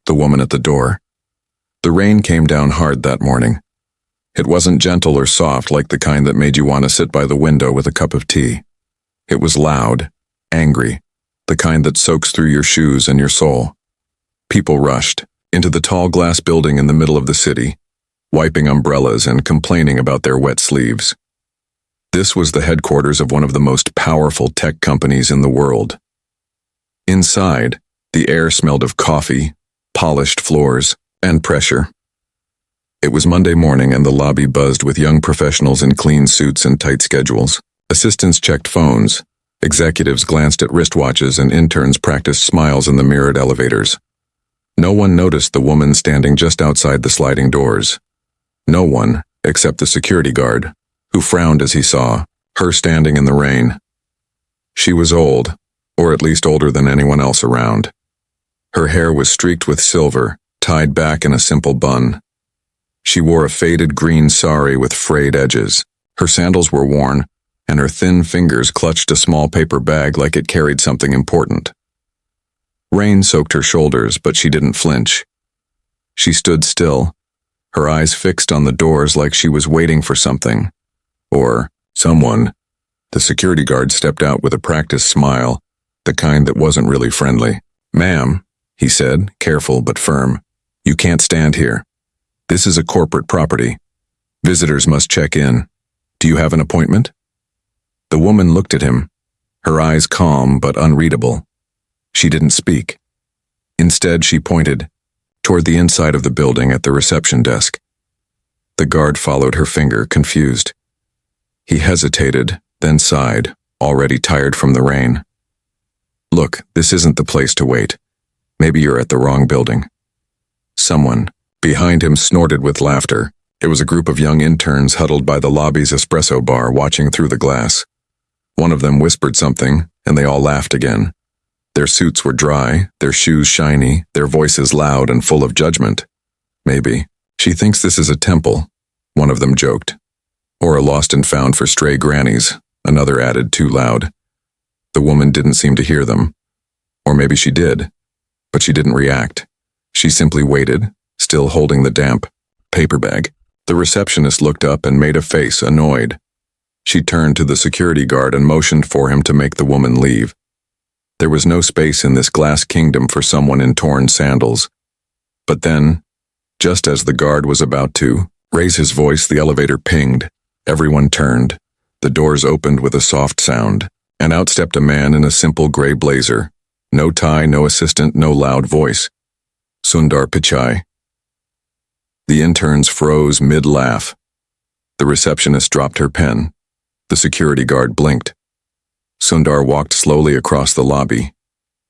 the woman at the door. The rain came down hard that morning. It wasn't gentle or soft like the kind that made you want to sit by the window with a cup of tea. It was loud, angry, the kind that soaks through your shoes and your soul. People rushed into the tall glass building in the middle of the city, wiping umbrellas and complaining about their wet sleeves. This was the headquarters of one of the most powerful tech companies in the world. Inside, the air smelled of coffee, polished floors, and pressure. It was Monday morning and the lobby buzzed with young professionals in clean suits and tight schedules. Assistants checked phones, executives glanced at wristwatches, and interns practiced smiles in the mirrored elevators. No one noticed the woman standing just outside the sliding doors. No one, except the security guard, who frowned as he saw her standing in the rain. She was old, or at least older than anyone else around. Her hair was streaked with silver, tied back in a simple bun. She wore a faded green sari with frayed edges. Her sandals were worn, and her thin fingers clutched a small paper bag like it carried something important. Rain soaked her shoulders, but she didn't flinch. She stood still, her eyes fixed on the doors like she was waiting for something. Or someone. The security guard stepped out with a practiced smile, the kind that wasn't really friendly. "Ma'am," he said, careful but firm, "you can't stand here. This is a corporate property. Visitors must check in. Do you have an appointment?" The woman looked at him, her eyes calm but unreadable. She didn't speak. Instead, she pointed toward the inside of the building at the reception desk. The guard followed her finger, confused. He hesitated, then sighed, already tired from the rain. "Look, this isn't the place to wait. Maybe you're at the wrong building." Someone behind him snorted with laughter. It was a group of young interns huddled by the lobby's espresso bar watching through the glass. One of them whispered something, and they all laughed again. Their suits were dry, their shoes shiny, their voices loud and full of judgment. "Maybe she thinks this is a temple," one of them joked. "Or a lost and found for stray grannies," another added, too loud. The woman didn't seem to hear them. Or maybe she did, but she didn't react. She simply waited, still holding the damp paper bag. The receptionist looked up and made a face, annoyed. She turned to the security guard and motioned for him to make the woman leave. There was no space in this glass kingdom for someone in torn sandals. But then, just as the guard was about to raise his voice, the elevator pinged. Everyone turned. The doors opened with a soft sound, and out stepped a man in a simple gray blazer. No tie, no assistant, no loud voice. Sundar Pichai. The interns froze mid-laugh. The receptionist dropped her pen. The security guard blinked. Sundar walked slowly across the lobby,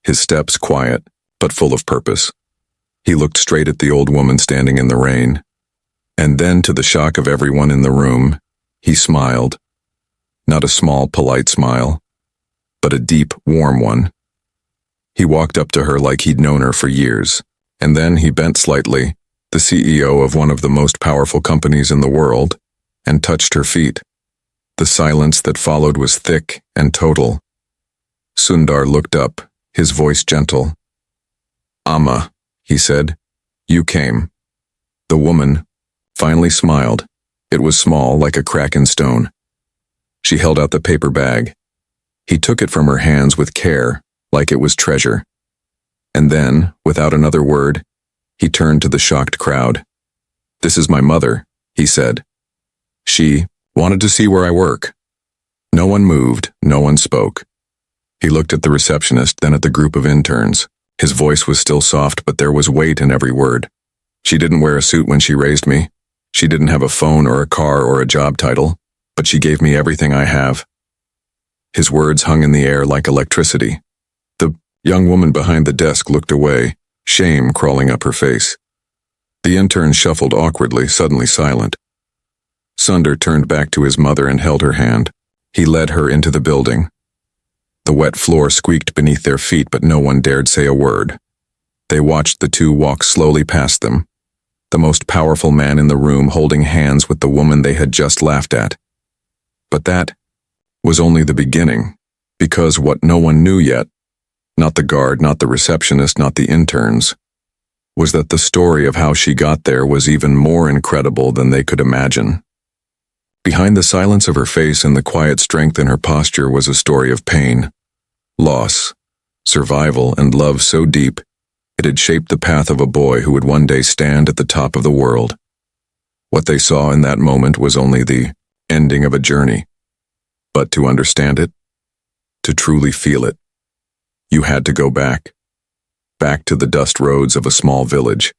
his steps quiet, but full of purpose. He looked straight at the old woman standing in the rain. And then, to the shock of everyone in the room, he smiled. Not a small, polite smile, but a deep, warm one. He walked up to her like he'd known her for years, and then he bent slightly, the CEO of one of the most powerful companies in the world, and touched her feet. The silence that followed was thick and total. Sundar looked up, his voice gentle. "Amma," he said, "you came." The woman finally smiled. It was small, like a crack in stone. She held out the paper bag. He took it from her hands with care, like it was treasure. And then, without another word, he turned to the shocked crowd. "This is my mother," he said. "She wanted to see where I work." No one moved, no one spoke. He looked at the receptionist, then at the group of interns. His voice was still soft, but there was weight in every word. "She didn't wear a suit when she raised me. She didn't have a phone or a car or a job title, but she gave me everything I have." His words hung in the air like electricity. The young woman behind the desk looked away, shame crawling up her face. The intern shuffled awkwardly, suddenly silent. Sundar turned back to his mother and held her hand. He led her into the building. The wet floor squeaked beneath their feet, but no one dared say a word. They watched the two walk slowly past them, the most powerful man in the room holding hands with the woman they had just laughed at. But that was only the beginning, because what no one knew yet, not the guard, not the receptionist, not the interns, was that the story of how she got there was even more incredible than they could imagine. Behind the silence of her face and the quiet strength in her posture was a story of pain, loss, survival, and love so deep it had shaped the path of a boy who would one day stand at the top of the world. What they saw in that moment was only the ending of a journey. But to understand it, to truly feel it, you had to go back to the dust roads of a small village,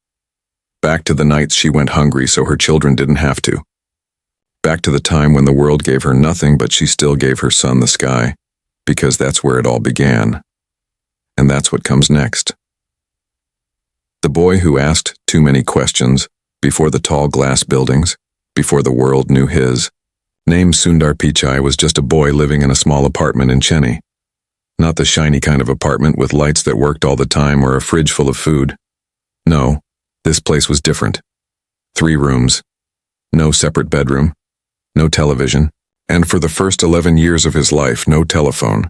back to the nights she went hungry so her children didn't have to, back to the time when the world gave her nothing but she still gave her son the sky, because that's where it all began. And that's what comes next. The boy who asked too many questions before the tall glass buildings, before the world knew his, named Sundar Pichai, was just a boy living in a small apartment in Chennai. Not the shiny kind of apartment with lights that worked all the time or a fridge full of food. No, this place was different. 3 rooms, no separate bedroom, no television, and for the first 11 years of his life, no telephone.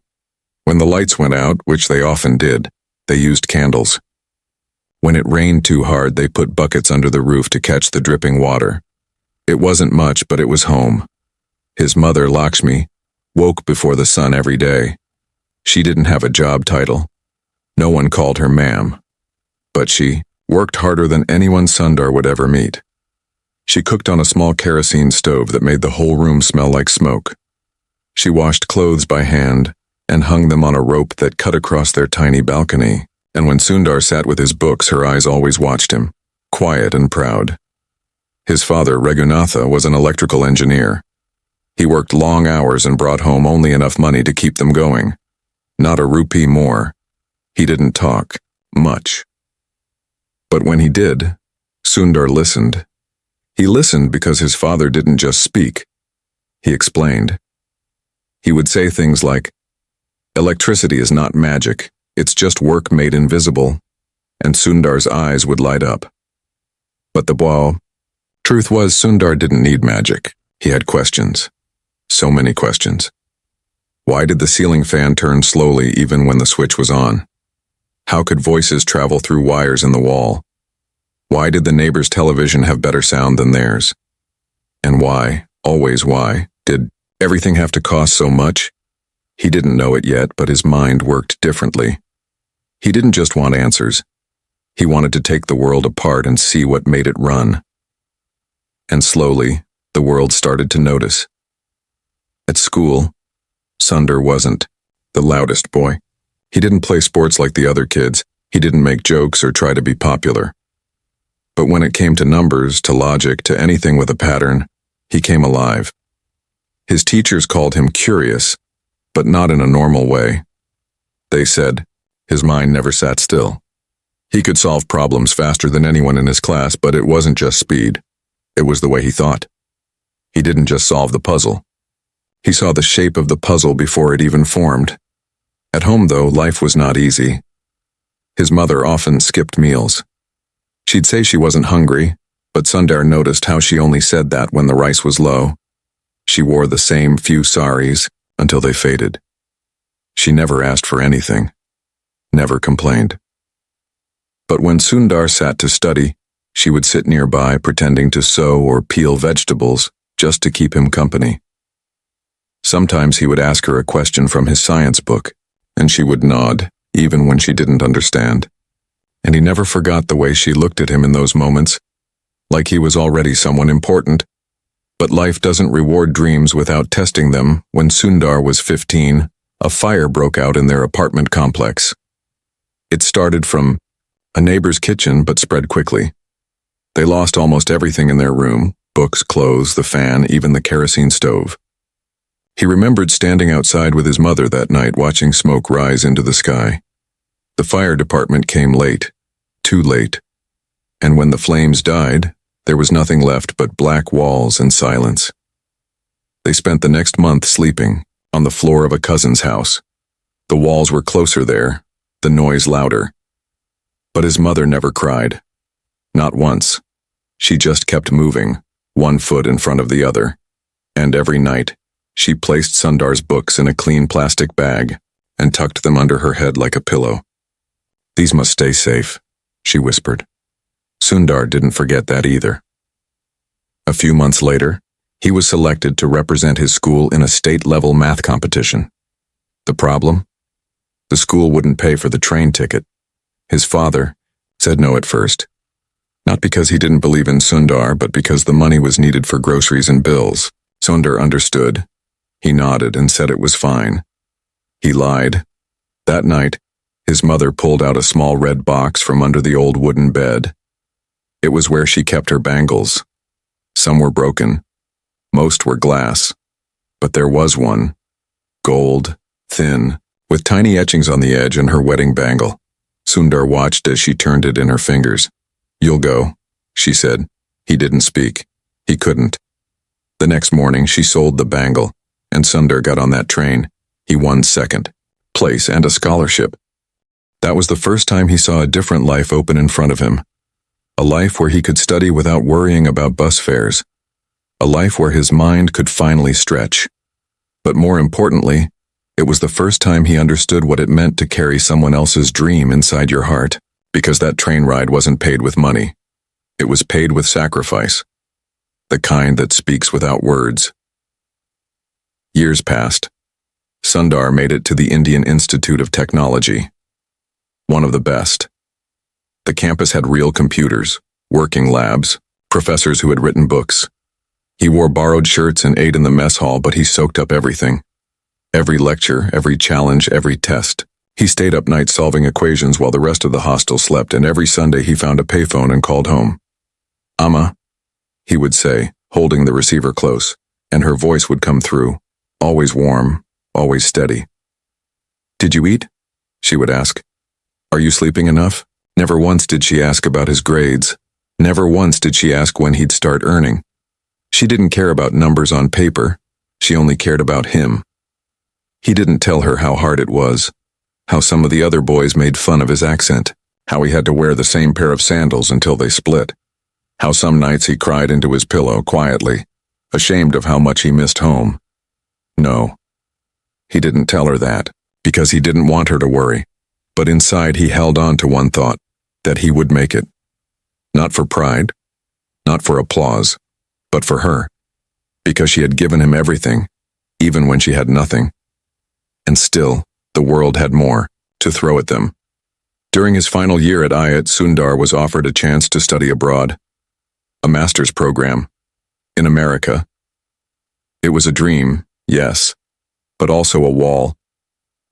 When the lights went out, which they often did, they used candles. When it rained too hard, they put buckets under the roof to catch the dripping water. It wasn't much, but it was home. His mother, Lakshmi, woke before the sun every day. She didn't have a job title. No one called her ma'am. But she worked harder than anyone Sundar would ever meet. She cooked on a small kerosene stove that made the whole room smell like smoke. She washed clothes by hand and hung them on a rope that cut across their tiny balcony. And when Sundar sat with his books, her eyes always watched him, quiet and proud. His father, Raghunatha, was an electrical engineer. He worked long hours and brought home only enough money to keep them going. Not a rupee more. He didn't talk much. But when he did, Sundar listened. He listened because his father didn't just speak. He explained. He would say things like, "Electricity is not magic. It's just work made invisible," and Sundar's eyes would light up. But the truth was, Sundar didn't need magic. He had questions. So many questions. Why did the ceiling fan turn slowly even when the switch was on? How could voices travel through wires in the wall? Why did the neighbor's television have better sound than theirs? And why, always why, did everything have to cost so much? He didn't know it yet, but his mind worked differently. He didn't just want answers. He wanted to take the world apart and see what made it run. And slowly, the world started to notice. At school, Sundar wasn't the loudest boy. He didn't play sports like the other kids. He didn't make jokes or try to be popular. But when it came to numbers, to logic, to anything with a pattern, he came alive. His teachers called him curious, but not in a normal way. They said his mind never sat still. He could solve problems faster than anyone in his class, but it wasn't just speed. It was the way he thought. He didn't just solve the puzzle. He saw the shape of the puzzle before it even formed. At home, though, life was not easy. His mother often skipped meals. She'd say she wasn't hungry, but Sundar noticed how she only said that when the rice was low. She wore the same few saris until they faded. She never asked for anything, never complained. But when Sundar sat to study, she would sit nearby pretending to sew or peel vegetables just to keep him company. Sometimes he would ask her a question from his science book, and she would nod, even when she didn't understand. And he never forgot the way she looked at him in those moments, like he was already someone important. But life doesn't reward dreams without testing them. When Sundar was 15, a fire broke out in their apartment complex. It started from a neighbor's kitchen but spread quickly. They lost almost everything in their room: books, clothes, the fan, even the kerosene stove. He remembered standing outside with his mother that night, watching smoke rise into the sky. The fire department came late, too late, and when the flames died, there was nothing left but black walls and silence. They spent the next month sleeping on the floor of a cousin's house. The walls were closer there, the noise louder. But his mother never cried. Not once. She just kept moving, one foot in front of the other. And every night, she placed Sundar's books in a clean plastic bag and tucked them under her head like a pillow. "These must stay safe," she whispered. Sundar didn't forget that either. A few months later, he was selected to represent his school in a state-level math competition. The problem? The school wouldn't pay for the train ticket. His father said no at first. Not because he didn't believe in Sundar, but because the money was needed for groceries and bills. Sundar understood. He nodded and said it was fine. He lied. That night, his mother pulled out a small red box from under the old wooden bed. It was where she kept her bangles. Some were broken. Most were glass. But there was one. Gold, thin, with tiny etchings on the edge and her wedding bangle. Sundar watched as she turned it in her fingers. "You'll go," she said. He didn't speak. He couldn't. The next morning, she sold the bangle, and Sundar got on that train. He won second place and a scholarship. That was the first time he saw a different life open in front of him. A life where he could study without worrying about bus fares. A life where his mind could finally stretch. But more importantly, it was the first time he understood what it meant to carry someone else's dream inside your heart, because that train ride wasn't paid with money. It was paid with sacrifice. The kind that speaks without words. Years passed. Sundar made it to the Indian Institute of Technology. One of the best. The campus had real computers, working labs, professors who had written books. He wore borrowed shirts and ate in the mess hall, but he soaked up everything. Every lecture, every challenge, every test. He stayed up nights solving equations while the rest of the hostel slept, and every Sunday he found a payphone and called home. "Amma," he would say, holding the receiver close, and her voice would come through, always warm, always steady. "Did you eat?" she would ask. "Are you sleeping enough?" Never once did she ask about his grades. Never once did she ask when he'd start earning. She didn't care about numbers on paper. She only cared about him. He didn't tell her how hard it was, how some of the other boys made fun of his accent, how he had to wear the same pair of sandals until they split, how some nights he cried into his pillow quietly, ashamed of how much he missed home. No, he didn't tell her that, because he didn't want her to worry. But inside he held on to one thought, that he would make it. Not for pride, not for applause, but for her. Because she had given him everything, even when she had nothing. And still, the world had more to throw at them. During his final year at IIT, Sundar was offered a chance to study abroad. A master's program. In America. It was a dream, yes, but also a wall.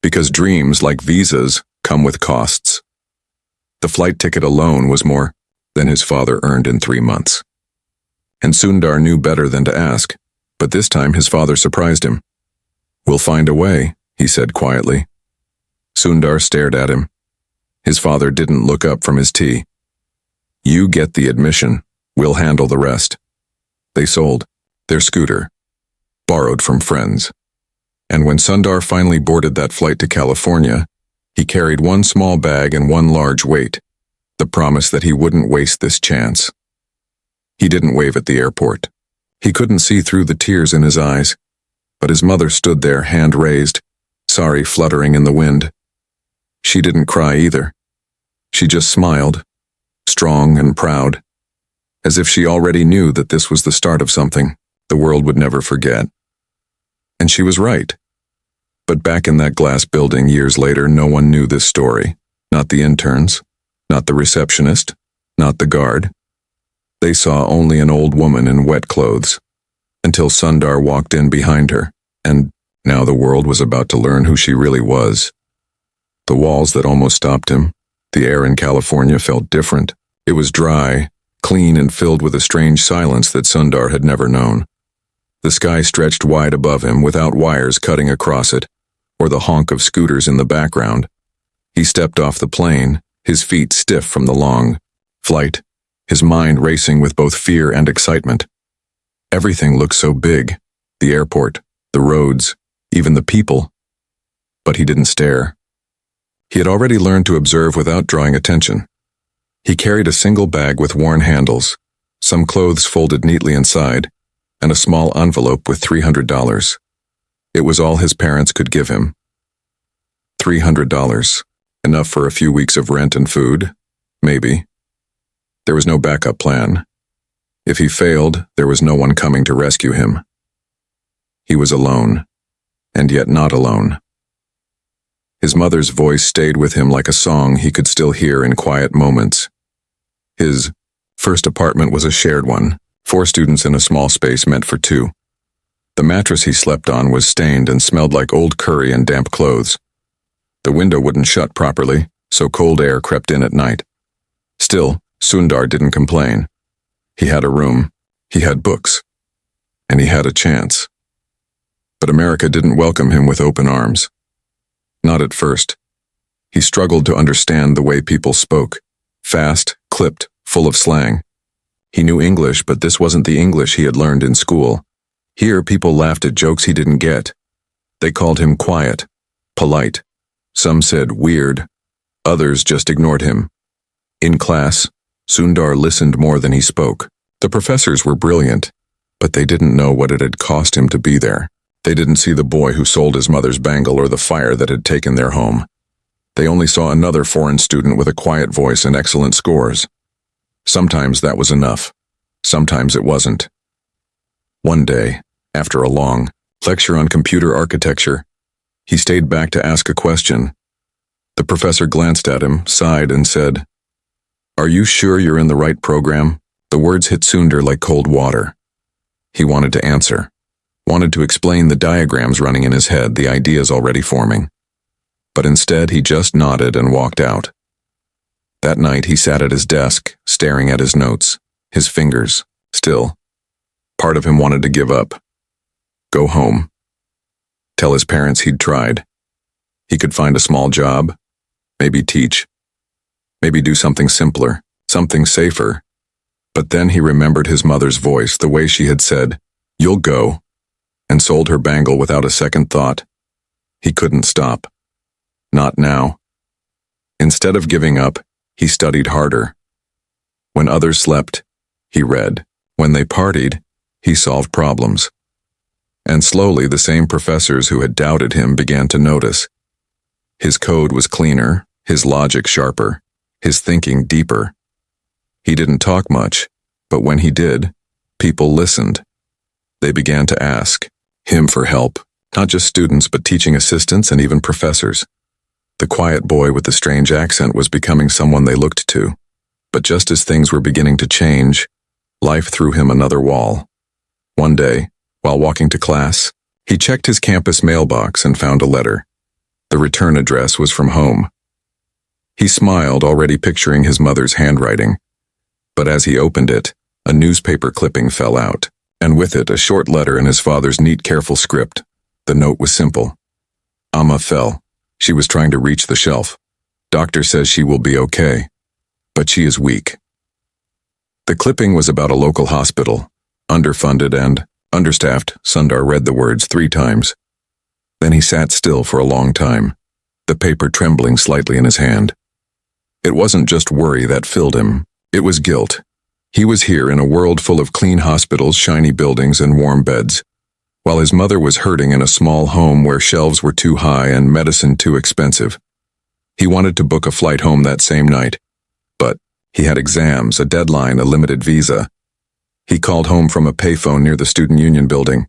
Because dreams, like visas, come with costs. The flight ticket alone was more than his father earned in 3 months. And Sundar knew better than to ask, but this time his father surprised him. "We'll find a way," he said quietly. Sundar stared at him. His father didn't look up from his tea. "You get the admission, we'll handle the rest." They sold their scooter, borrowed from friends. And when Sundar finally boarded that flight to California, he carried one small bag and one large weight, the promise that he wouldn't waste this chance. He didn't wave at the airport. He couldn't see through the tears in his eyes, but his mother stood there, hand raised, sari fluttering in the wind. She didn't cry either. She just smiled, strong and proud, as if she already knew that this was the start of something the world would never forget. And she was right. But back in that glass building years later, no one knew this story. Not the interns, not the receptionist, not the guard. They saw only an old woman in wet clothes, until Sundar walked in behind her, and now the world was about to learn who she really was. The walls that almost stopped him, the air in California felt different. It was dry, clean, and filled with a strange silence that Sundar had never known. The sky stretched wide above him without wires cutting across it, or the honk of scooters in the background. He stepped off the plane, his feet stiff from the long flight, his mind racing with both fear and excitement. Everything looked so big, the airport, the roads, even the people. But he didn't stare. He had already learned to observe without drawing attention. He carried a single bag with worn handles, some clothes folded neatly inside, and a small envelope with $300. It was all his parents could give him. $300, enough for a few weeks of rent and food, maybe. There was no backup plan. If he failed, there was no one coming to rescue him. He was alone, and yet not alone. His mother's voice stayed with him like a song he could still hear in quiet moments. His first apartment was a shared one, 4 students in a small space meant for 2. The mattress he slept on was stained and smelled like old curry and damp clothes. The window wouldn't shut properly, so cold air crept in at night. Still, Sundar didn't complain. He had a room, he had books, and he had a chance. But America didn't welcome him with open arms. Not at first. He struggled to understand the way people spoke, fast, clipped, full of slang. He knew English, but this wasn't the English he had learned in school. Here, people laughed at jokes he didn't get. They called him quiet, polite. Some said weird. Others just ignored him. In class, Sundar listened more than he spoke. The professors were brilliant, but they didn't know what it had cost him to be there. They didn't see the boy who sold his mother's bangle or the fire that had taken their home. They only saw another foreign student with a quiet voice and excellent scores. Sometimes that was enough. Sometimes it wasn't. One day, after a long lecture on computer architecture, he stayed back to ask a question. The professor glanced at him, sighed, and said, "Are you sure you're in the right program?" The words hit Sundar like cold water. He wanted to answer, wanted to explain the diagrams running in his head, the ideas already forming. But instead, he just nodded and walked out. That night, he sat at his desk, staring at his notes, his fingers still. Part of him wanted to give up. Go home. Tell his parents he'd tried. He could find a small job, maybe teach, maybe do something simpler, something safer. But then he remembered his mother's voice, the way she had said, "You'll go," and sold her bangle without a second thought. He couldn't stop. Not now. Instead of giving up, he studied harder. When others slept, he read. When they partied, he solved problems. And slowly the same professors who had doubted him began to notice. His code was cleaner, his logic sharper, his thinking deeper. He didn't talk much, but when he did, people listened. They began to ask him for help, not just students but teaching assistants and even professors. The quiet boy with the strange accent was becoming someone they looked to. But just as things were beginning to change, life threw him another wall. One day, while walking to class, he checked his campus mailbox and found a letter. The return address was from home. He smiled, already picturing his mother's handwriting. But as he opened it, a newspaper clipping fell out, and with it a short letter in his father's neat, careful script. The note was simple. Amma fell. She was trying to reach the shelf. Doctor says she will be okay, but she is weak. The clipping was about a local hospital, underfunded and understaffed. Sundar read the words 3 times. Then he sat still for a long time, the paper trembling slightly in his hand. It wasn't just worry that filled him, it was guilt. He was here in a world full of clean hospitals, shiny buildings, and warm beds, while his mother was hurting in a small home where shelves were too high and medicine too expensive. He wanted to book a flight home that same night, but he had exams, a deadline, a limited visa. He called home from a payphone near the Student Union building.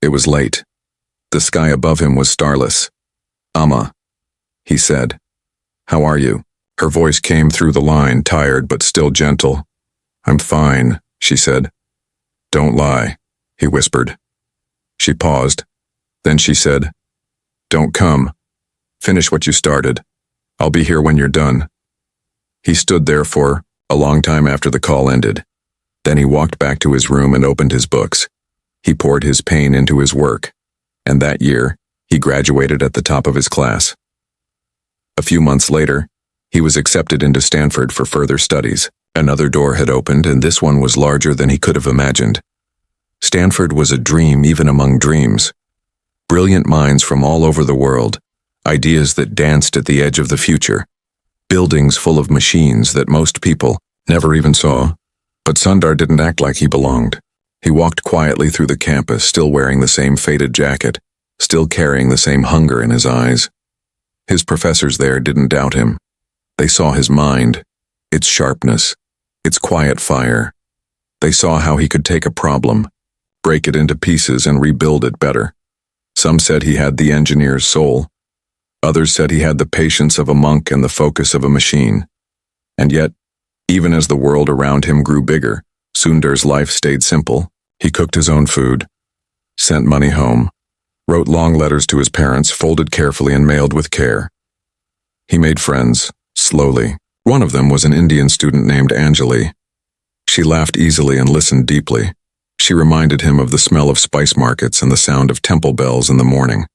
It was late. The sky above him was starless. "Amma," he said. "How are you?" Her voice came through the line, tired but still gentle. "I'm fine," she said. "Don't lie," he whispered. She paused. Then she said, "Don't come. Finish what you started. I'll be here when you're done." He stood there for a long time after the call ended. Then he walked back to his room and opened his books. He poured his pain into his work, and that year, he graduated at the top of his class. A few months later, he was accepted into Stanford for further studies. Another door had opened, and this one was larger than he could have imagined. Stanford was a dream even among dreams. Brilliant minds from all over the world, ideas that danced at the edge of the future, buildings full of machines that most people never even saw. But Sundar didn't act like he belonged. He walked quietly through the campus, still wearing the same faded jacket, still carrying the same hunger in his eyes. His professors there didn't doubt him. They saw his mind, its sharpness, Its quiet fire. They saw how he could take a problem, break it into pieces and rebuild it better. Some said he had the engineer's soul. Others said he had the patience of a monk and the focus of a machine. And yet, even as the world around him grew bigger, Sundar's life stayed simple. He cooked his own food, sent money home, wrote long letters to his parents, folded carefully and mailed with care. He made friends, slowly. One of them was an Indian student named Anjali. She laughed easily and listened deeply. She reminded him of the smell of spice markets and the sound of temple bells in the morning.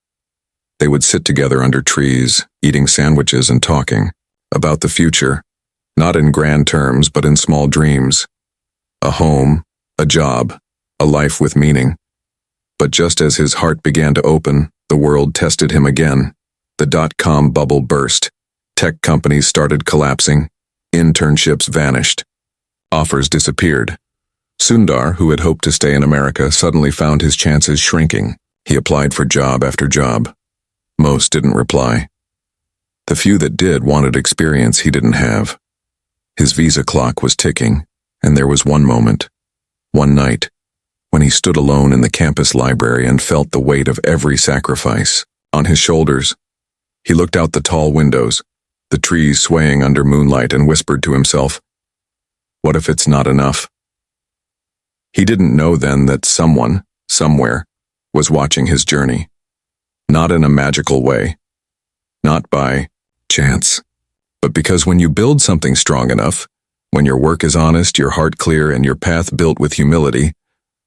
They would sit together under trees, eating sandwiches and talking about the future, not in grand terms but in small dreams. A home, a job, a life with meaning. But just as his heart began to open, the world tested him again. The dot-com bubble burst. Tech companies started collapsing. Internships vanished. Offers disappeared. Sundar, who had hoped to stay in America, suddenly found his chances shrinking. He applied for job after job. Most didn't reply. The few that did wanted experience he didn't have. His visa clock was ticking, and there was one moment, one night, when he stood alone in the campus library and felt the weight of every sacrifice on his shoulders. He looked out the tall windows, the trees swaying under moonlight, and whispered to himself, "What if it's not enough?" He didn't know then that someone, somewhere, was watching his journey. Not in a magical way. Not by chance. But because when you build something strong enough, when your work is honest, your heart clear, and your path built with humility,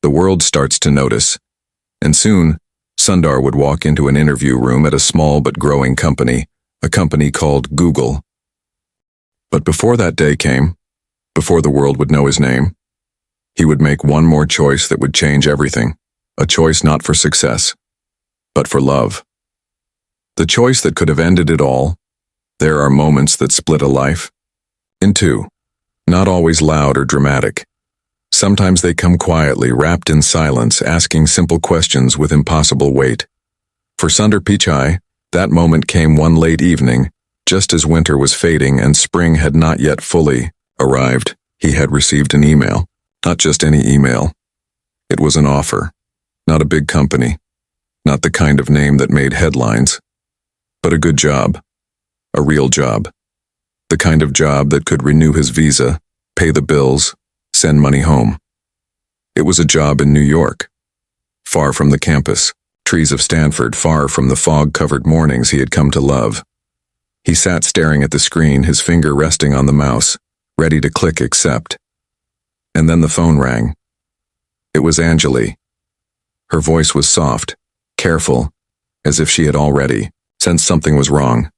the world starts to notice. And soon, Sundar would walk into an interview room at a small but growing company, a company called Google. But before that day came, before the world would know his name, he would make one more choice that would change everything. A choice not for success, but for love. The choice that could have ended it all. There are moments that split a life in two, not always loud or dramatic. Sometimes they come quietly, wrapped in silence, asking simple questions with impossible weight. For Sundar Pichai, that moment came one late evening, just as winter was fading and spring had not yet fully arrived. He had received an email. Not just any email. It was an offer. Not a big company. Not the kind of name that made headlines. But a good job. A real job. The kind of job that could renew his visa, pay the bills, send money home. It was a job in New York. Far from the campus, trees of Stanford, far from the fog-covered mornings he had come to love. He sat staring at the screen, his finger resting on the mouse, ready to click accept. And then the phone rang. It was Anjali. Her voice was soft, careful, as if she had already sensed something was wrong.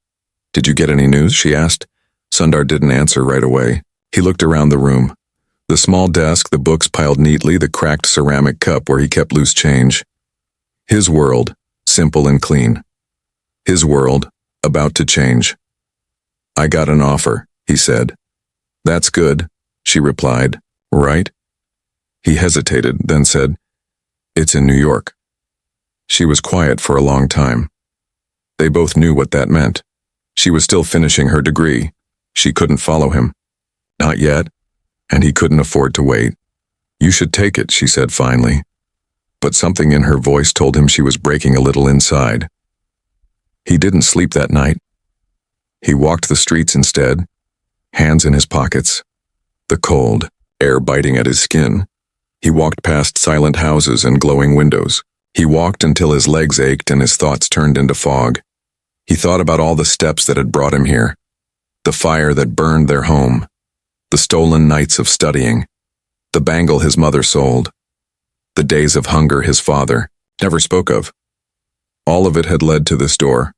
"Did you get any news?" she asked. Sundar didn't answer right away. He looked around the room. The small desk, the books piled neatly, the cracked ceramic cup where he kept loose change. His world, simple and clean. His world, about to change. "I got an offer," he said. "That's good," she replied. "Right?" He hesitated, then said, "It's in New York." She was quiet for a long time. They both knew what that meant. She was still finishing her degree. She couldn't follow him. Not yet, and he couldn't afford to wait. "You should take it," she said finally. But something in her voice told him she was breaking a little inside. He didn't sleep that night. He walked the streets instead, hands in his pockets. The cold, air biting at his skin. He walked past silent houses and glowing windows. He walked until his legs ached and his thoughts turned into fog. He thought about all the steps that had brought him here. The fire that burned their home. The stolen nights of studying. The bangle his mother sold. The days of hunger his father never spoke of. All of it had led to this door.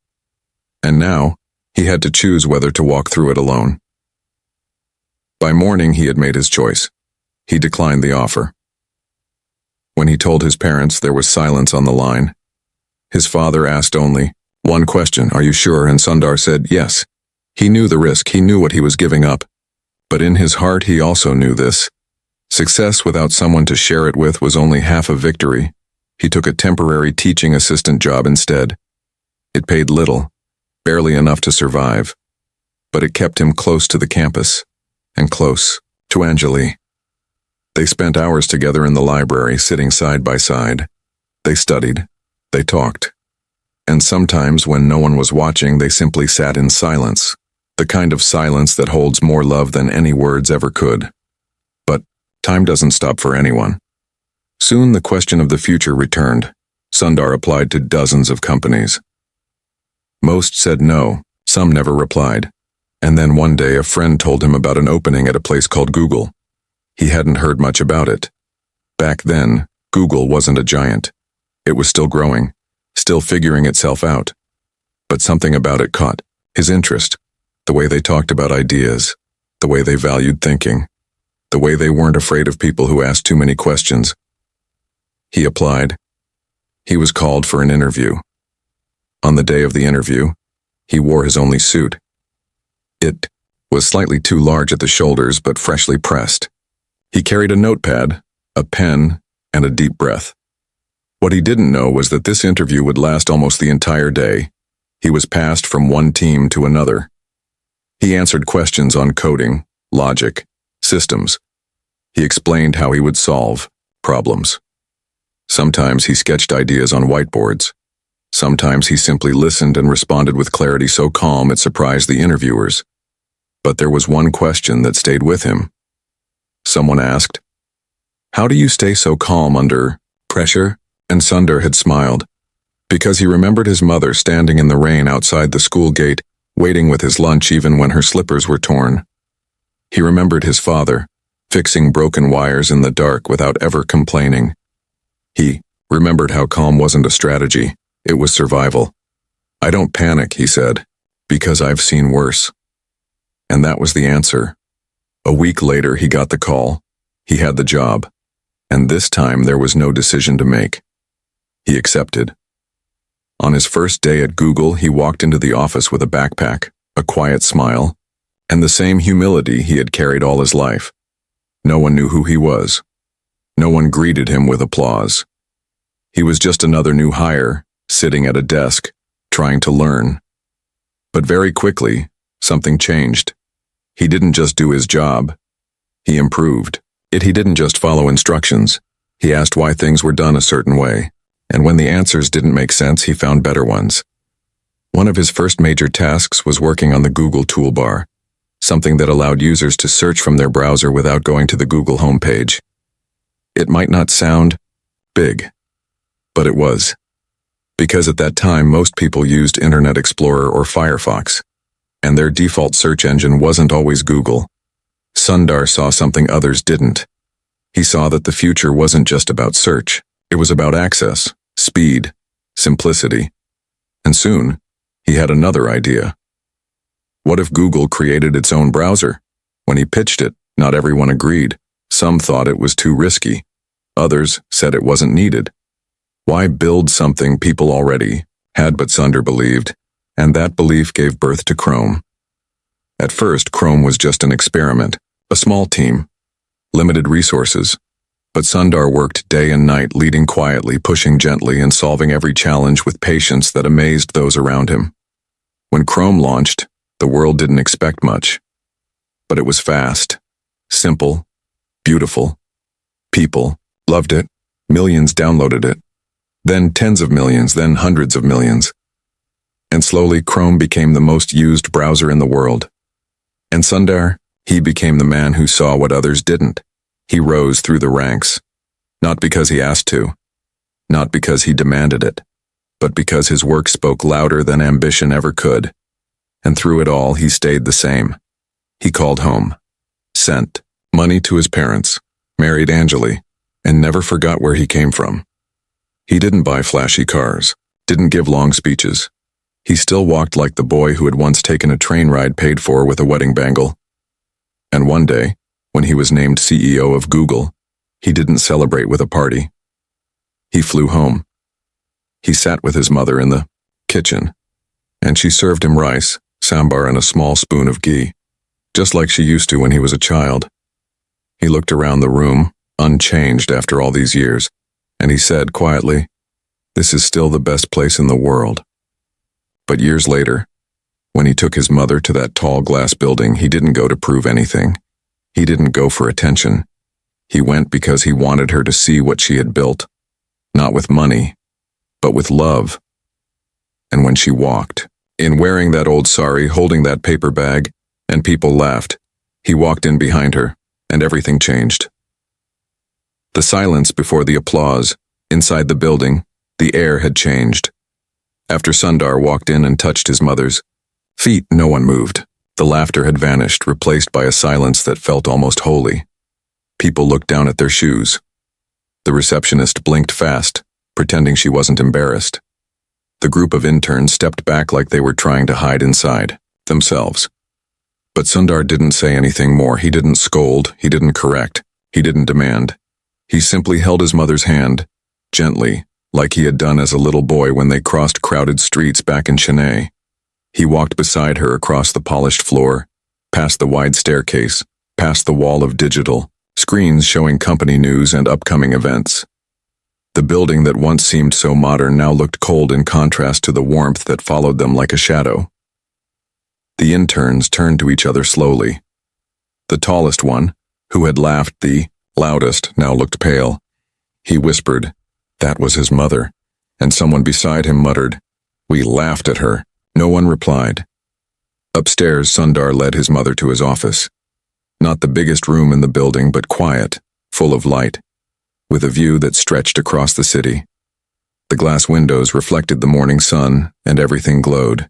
And now, he had to choose whether to walk through it alone. By morning, he had made his choice. He declined the offer. When he told his parents, there was silence on the line. His father asked only one question, "Are you sure?" And Sundar said yes. He knew the risk, he knew what he was giving up. But in his heart, he also knew this. Success without someone to share it with was only half a victory. He took a temporary teaching assistant job instead. It paid little, barely enough to survive. But it kept him close to the campus, and close to Anjali. They spent hours together in the library, sitting side by side. They studied. They talked. And sometimes, when no one was watching, they simply sat in silence, the kind of silence that holds more love than any words ever could. But time doesn't stop for anyone. Soon the question of the future returned. Sundar applied to dozens of companies. Most said no, some never replied. And then one day a friend told him about an opening at a place called Google. He hadn't heard much about it. Back then, Google wasn't a giant. It was still growing, still figuring itself out. But something about it caught his interest. The way they talked about ideas, the way they valued thinking, the way they weren't afraid of people who asked too many questions. He applied. He was called for an interview. On the day of the interview, he wore his only suit. It was slightly too large at the shoulders, but freshly pressed. He carried a notepad, a pen, and a deep breath. What he didn't know was that this interview would last almost the entire day. He was passed from one team to another. He answered questions on coding, logic, systems. He explained how he would solve problems. Sometimes he sketched ideas on whiteboards. Sometimes he simply listened and responded with clarity so calm it surprised the interviewers. But there was one question that stayed with him. Someone asked, "How do you stay so calm under pressure?" And Sundar had smiled, because he remembered his mother standing in the rain outside the school gate, waiting with his lunch even when her slippers were torn. He remembered his father, fixing broken wires in the dark without ever complaining. He remembered how calm wasn't a strategy, it was survival. "I don't panic," he said, "because I've seen worse." And that was the answer. A week later, he got the call. He had the job. And this time, there was no decision to make. He accepted. On his first day at Google, he walked into the office with a backpack, a quiet smile, and the same humility he had carried all his life. No one knew who he was. No one greeted him with applause. He was just another new hire, sitting at a desk, trying to learn. But very quickly, something changed. He didn't just do his job. He improved. He didn't just follow instructions. He asked why things were done a certain way. And when the answers didn't make sense, he found better ones. One of his first major tasks was working on the Google toolbar, something that allowed users to search from their browser without going to the Google homepage. It might not sound big, but it was. Because at that time, most people used Internet Explorer or Firefox, and their default search engine wasn't always Google. Sundar saw something others didn't. He saw that the future wasn't just about search. It was about access, speed, simplicity. And soon, he had another idea. What if Google created its own browser? When he pitched it, not everyone agreed. Some thought it was too risky. Others said it wasn't needed. Why build something people already had? But Sundar believed, and that belief gave birth to Chrome. At first, Chrome was just an experiment, a small team, limited resources. But Sundar worked day and night, leading quietly, pushing gently, and solving every challenge with patience that amazed those around him. When Chrome launched, the world didn't expect much. But it was fast, simple, beautiful. People loved it. Millions downloaded it. Then tens of millions, then hundreds of millions. And slowly, Chrome became the most used browser in the world. And Sundar, he became the man who saw what others didn't. He rose through the ranks, not because he asked to, not because he demanded it, but because his work spoke louder than ambition ever could. And through it all, he stayed the same. He called home, sent money to his parents, married Anjali, and never forgot where he came from. He didn't buy flashy cars, didn't give long speeches. He still walked like the boy who had once taken a train ride paid for with a wedding bangle. And one day, when he was named CEO of Google, he didn't celebrate with a party. He flew home. He sat with his mother in the kitchen, and she served him rice, sambar, and a small spoon of ghee, just like she used to when he was a child. He looked around the room, unchanged after all these years, and he said quietly, "This is still the best place in the world." But years later, when he took his mother to that tall glass building, he didn't go to prove anything. He didn't go for attention. He went because he wanted her to see what she had built, not with money, but with love. And when she walked, in wearing that old sari, holding that paper bag, and people laughed, he walked in behind her, and everything changed. The silence before the applause, inside the building, the air had changed. After Sundar walked in and touched his mother's feet, no one moved. The laughter had vanished, replaced by a silence that felt almost holy. People looked down at their shoes. The receptionist blinked fast, pretending she wasn't embarrassed. The group of interns stepped back like they were trying to hide inside themselves. But Sundar didn't say anything more. He didn't scold, he didn't correct, he didn't demand. He simply held his mother's hand, gently, like he had done as a little boy when they crossed crowded streets back in Chennai. He walked beside her across the polished floor, past the wide staircase, past the wall of digital screens showing company news and upcoming events. The building that once seemed so modern now looked cold in contrast to the warmth that followed them like a shadow. The interns turned to each other slowly. The tallest one, who had laughed the loudest, now looked pale. He whispered, that was his mother, and someone beside him muttered, we laughed at her. No one replied. Upstairs, Sundar led his mother to his office. Not the biggest room in the building, but quiet, full of light, with a view that stretched across the city. The glass windows reflected the morning sun, and everything glowed.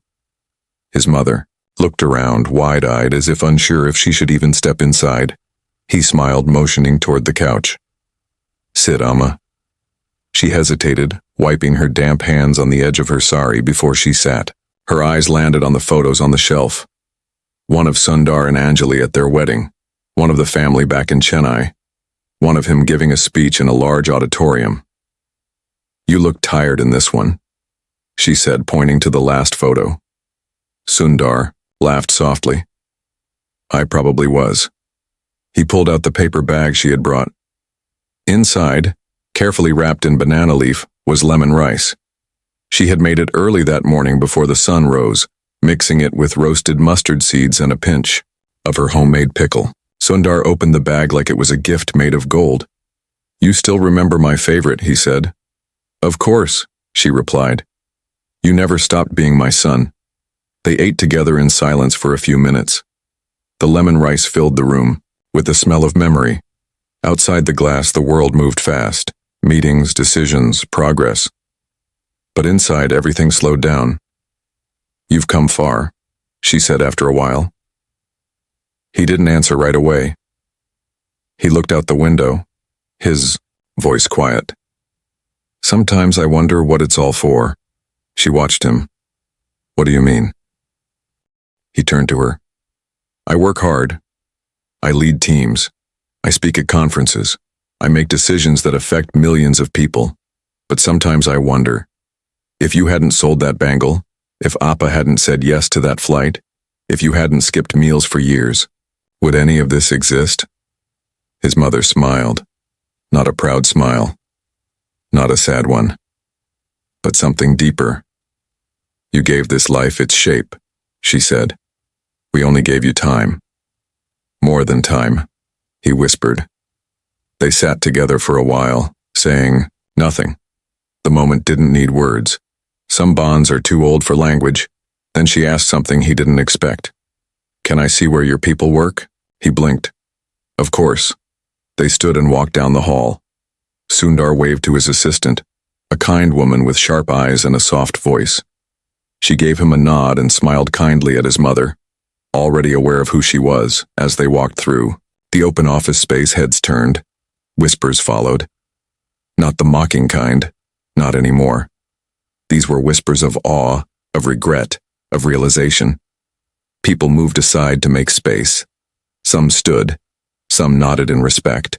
His mother looked around, wide-eyed, as if unsure if she should even step inside. He smiled, motioning toward the couch. Sit, Amma. She hesitated, wiping her damp hands on the edge of her sari before she sat. Her eyes landed on the photos on the shelf. One of Sundar and Anjali at their wedding, one of the family back in Chennai, one of him giving a speech in a large auditorium. You look tired in this one, she said, pointing to the last photo. Sundar laughed softly. I probably was. He pulled out the paper bag she had brought. Inside, carefully wrapped in banana leaf, was lemon rice. She had made it early that morning before the sun rose, mixing it with roasted mustard seeds and a pinch of her homemade pickle. Sundar opened the bag like it was a gift made of gold. You still remember my favorite, he said. Of course, she replied. You never stopped being my son. They ate together in silence for a few minutes. The lemon rice filled the room, with the smell of memory. Outside the glass, the world moved fast. Meetings, decisions, progress. But inside, everything slowed down. You've come far, she said after a while. He didn't answer right away. He looked out the window, his voice quiet. Sometimes I wonder what it's all for. She watched him. What do you mean? He turned to her. I work hard. I lead teams. I speak at conferences. I make decisions that affect millions of people. But sometimes I wonder, if you hadn't sold that bangle, if Appa hadn't said yes to that flight, if you hadn't skipped meals for years, would any of this exist? His mother smiled. Not a proud smile. Not a sad one. But something deeper. You gave this life its shape, she said. We only gave you time. More than time, he whispered. They sat together for a while, saying nothing. The moment didn't need words. Some bonds are too old for language. Then she asked something he didn't expect. Can I see where your people work? He blinked. Of course. They stood and walked down the hall. Sundar waved to his assistant, a kind woman with sharp eyes and a soft voice. She gave him a nod and smiled kindly at his mother, already aware of who she was. As they walked through the open office space, heads turned. Whispers followed. Not the mocking kind, not anymore. These were whispers of awe, of regret, of realization. People moved aside to make space. Some stood, some nodded in respect.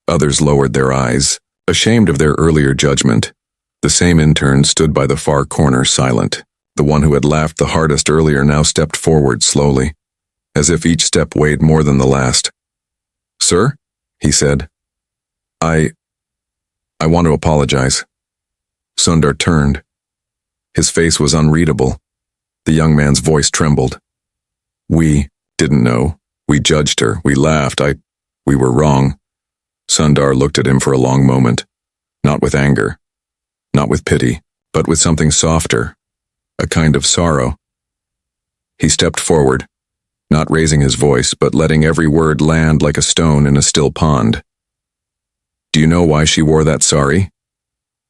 Others lowered their eyes, ashamed of their earlier judgment. The same intern stood by the far corner, silent. The one who had laughed the hardest earlier now stepped forward slowly, as if each step weighed more than the last. Sir, he said, I want to apologize. Sundar turned. His face was unreadable. The young man's voice trembled. We didn't know, We judged her, we laughed, we were wrong. Sundar looked at him for a long moment, not with anger, not with pity, but with something softer, a kind of sorrow. He stepped forward, not raising his voice, but letting every word land like a stone in a still pond. Do you know why she wore that sari?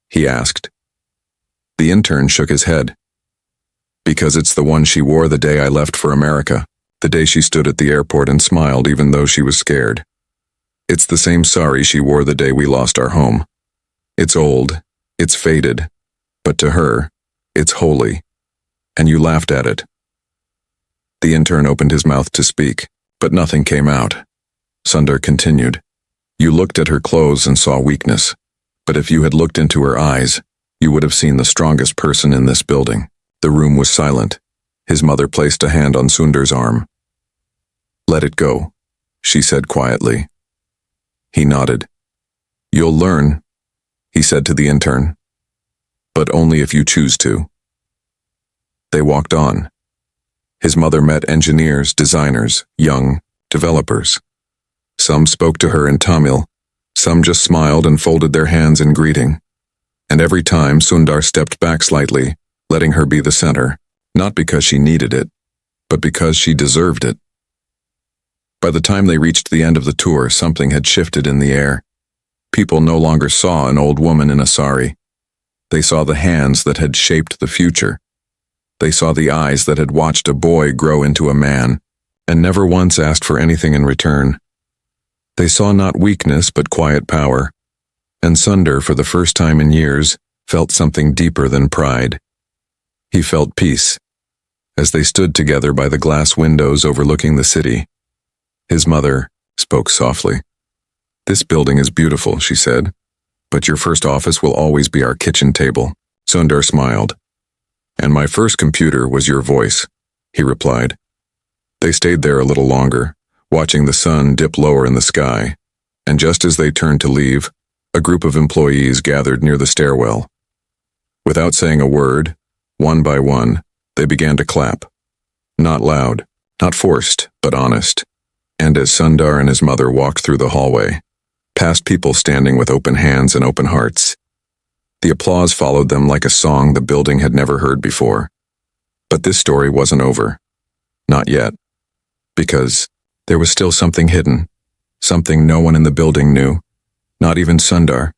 He asked. The intern shook his head. Because it's the one she wore the day I left for America, the day she stood at the airport and smiled even though she was scared. It's the same sari she wore the day we lost our home. It's old, it's faded, but to her, it's holy. And you laughed at it. The intern opened his mouth to speak, but nothing came out. Sundar continued. You looked at her clothes and saw weakness, but if you had looked into her eyes, you would have seen the strongest person in this building. The room was silent. His mother placed a hand on Sundar's arm. Let it go, she said quietly. He nodded. You'll learn, he said to the intern, but only if you choose to. They walked on. His mother met engineers, designers, young developers. Some spoke to her in Tamil, some just smiled and folded their hands in greeting. And every time Sundar stepped back slightly, letting her be the center, not because she needed it, but because she deserved it. By the time they reached the end of the tour, something had shifted in the air. People no longer saw an old woman in a sari. They saw the hands that had shaped the future. They saw the eyes that had watched a boy grow into a man, and never once asked for anything in return. They saw not weakness but quiet power, and Sundar, for the first time in years, felt something deeper than pride. He felt peace, as they stood together by the glass windows overlooking the city. His mother spoke softly. This building is beautiful, she said, but your first office will always be our kitchen table. Sundar smiled. And my first computer was your voice, he replied. They stayed there a little longer, watching the sun dip lower in the sky, and just as they turned to leave, a group of employees gathered near the stairwell. Without saying a word, one by one, they began to clap. Not loud, not forced, but honest. And as Sundar and his mother walked through the hallway, past people standing with open hands and open hearts, the applause followed them like a song the building had never heard before. But this story wasn't over. Not yet. Because there was still something hidden, something no one in the building knew, not even Sundar.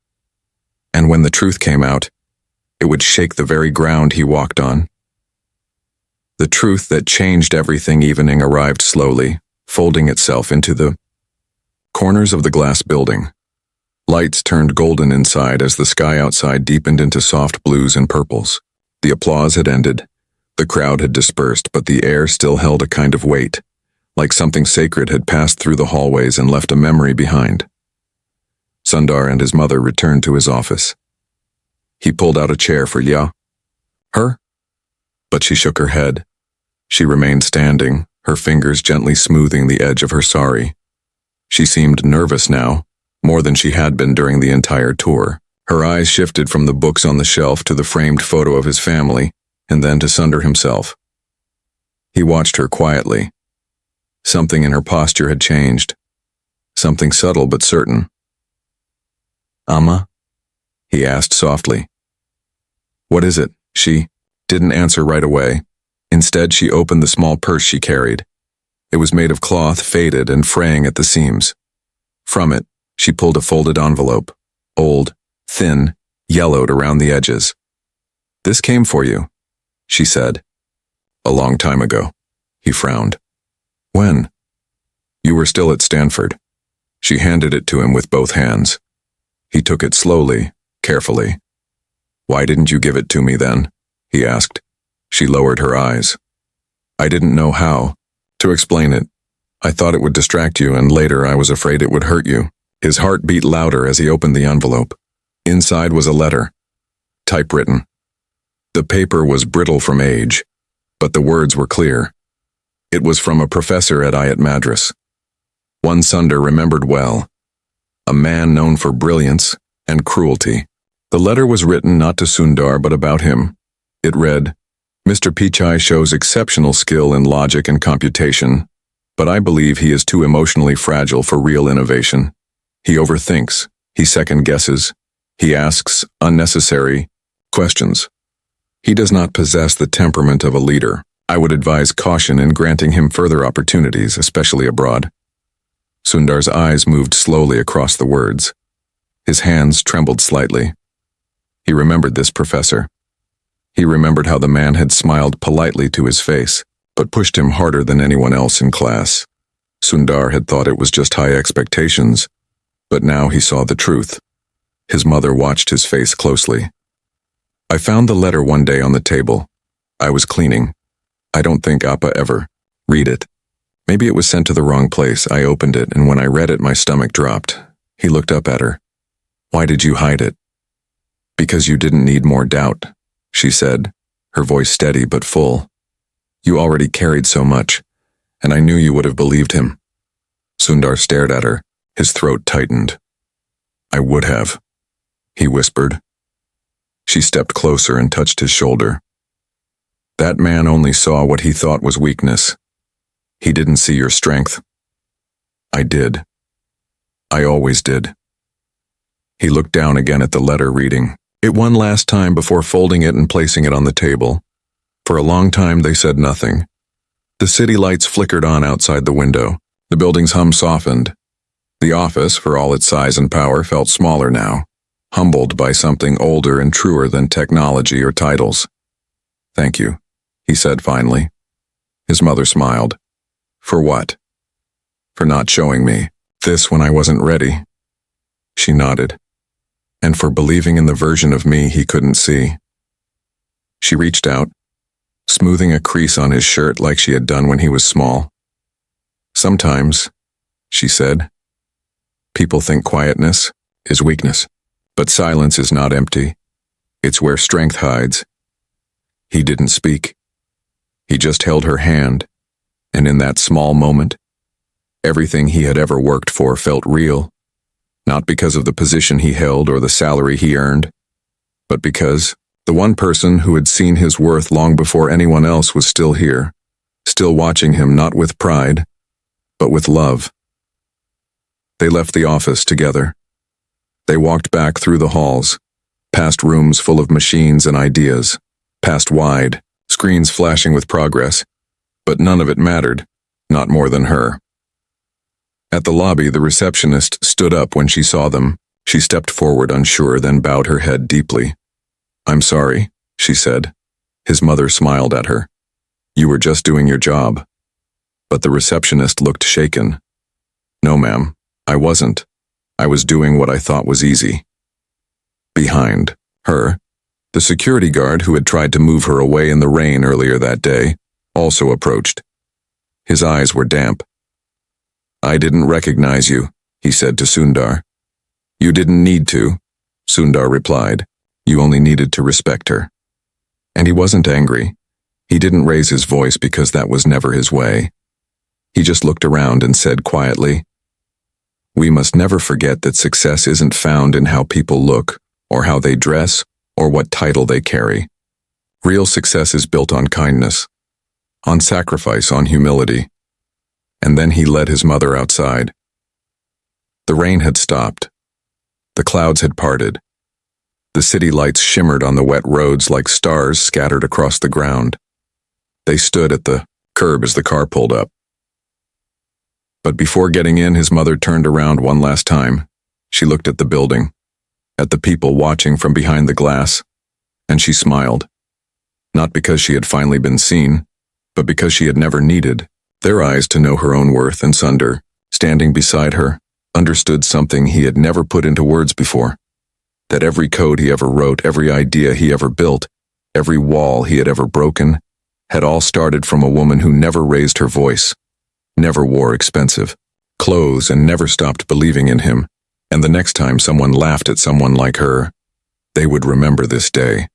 And when the truth came out, it would shake the very ground he walked on. The truth that changed everything. Evening arrived slowly, folding itself into the corners of the glass building. Lights turned golden inside as the sky outside deepened into soft blues and purples. The applause had ended. The crowd had dispersed, but the air still held a kind of weight, like something sacred had passed through the hallways and left a memory behind. Sundar and his mother returned to his office. He pulled out a chair for her, but she shook her head. She remained standing, her fingers gently smoothing the edge of her sari. She seemed nervous now, more than she had been during the entire tour. Her eyes shifted from the books on the shelf to the framed photo of his family, and then to Sundar himself. He watched her quietly. Something in her posture had changed. Something subtle but certain. Amma? He asked softly. What is it? She didn't answer right away. Instead, she opened the small purse she carried. It was made of cloth, faded and fraying at the seams. From it, she pulled a folded envelope, old, thin, yellowed around the edges. This came for you, she said. A long time ago. He frowned. When? You were still at Stanford. She handed it to him with both hands. He took it slowly, carefully. Why didn't you give it to me then? He asked. She lowered her eyes. I didn't know how to explain it. I thought it would distract you, and later I was afraid it would hurt you. His heart beat louder as he opened the envelope. Inside was a letter, typewritten. The paper was brittle from age, but the words were clear. It was from a professor at IIT Madras. One Sundar remembered well. A man known for brilliance and cruelty. The letter was written not to Sundar but about him. It read, Mr. Pichai shows exceptional skill in logic and computation, But I believe he is too emotionally fragile for real innovation. He overthinks, he second-guesses, he asks unnecessary questions. He does not possess the temperament of a leader. I would advise caution in granting him further opportunities, especially abroad. Sundar's eyes moved slowly across the words. His hands trembled slightly. He remembered this professor. He remembered how the man had smiled politely to his face, but pushed him harder than anyone else in class. Sundar had thought it was just high expectations, but now he saw the truth. His mother watched his face closely. I found the letter one day on the table. I was cleaning. I don't think Appa ever. Read it. Maybe it was sent to the wrong place. I opened it, and when I read it, my stomach dropped. He looked up at her. Why did you hide it? Because you didn't need more doubt, she said, her voice steady but full. You already carried so much, and I knew you would have believed him. Sundar stared at her, his throat tightened. I would have, he whispered. She stepped closer and touched his shoulder. That man only saw what he thought was weakness. He didn't see your strength. I did. I always did. He looked down again at the letter, reading it one last time before folding it and placing it on the table. For a long time they said nothing. The city lights flickered on outside the window. The building's hum softened. The office, for all its size and power, felt smaller now, humbled by something older and truer than technology or titles. Thank you, he said finally. His mother smiled. For what? For not showing me this when I wasn't ready. She nodded. And for believing in the version of me he couldn't see. She reached out, smoothing a crease on his shirt like she had done when he was small. Sometimes, she said, people think quietness is weakness, but silence is not empty. It's where strength hides. He didn't speak. He just held her hand, and in that small moment, everything he had ever worked for felt real. Not because of the position he held or the salary he earned, but because the one person who had seen his worth long before anyone else was still here, still watching him not with pride, but with love. They left the office together. They walked back through the halls, past rooms full of machines and ideas, past wide, screens flashing with progress, but none of it mattered, not more than her. At the lobby, the receptionist stood up when she saw them. She stepped forward unsure, then bowed her head deeply. I'm sorry, she said. His mother smiled at her. You were just doing your job. But the receptionist looked shaken. No, ma'am, I wasn't. I was doing what I thought was easy. Behind her, the security guard who had tried to move her away in the rain earlier that day also approached. His eyes were damp. I didn't recognize you, he said to Sundar. You didn't need to, Sundar replied. You only needed to respect her. And he wasn't angry. He didn't raise his voice because that was never his way. He just looked around and said quietly, we must never forget that success isn't found in how people look, or how they dress, or what title they carry. Real success is built on kindness, on sacrifice, on humility. And then he led his mother outside. The rain had stopped. The clouds had parted. The city lights shimmered on the wet roads like stars scattered across the ground. They stood at the curb as the car pulled up. But before getting in, his mother turned around one last time. She looked at the building, at the people watching from behind the glass, and she smiled. Not because she had finally been seen, but because she had never needed their eyes to know her own worth, and Sundar, standing beside her, understood something he had never put into words before. That every code he ever wrote, every idea he ever built, every wall he had ever broken, had all started from a woman who never raised her voice, never wore expensive clothes, and never stopped believing in him. And the next time someone laughed at someone like her, they would remember this day.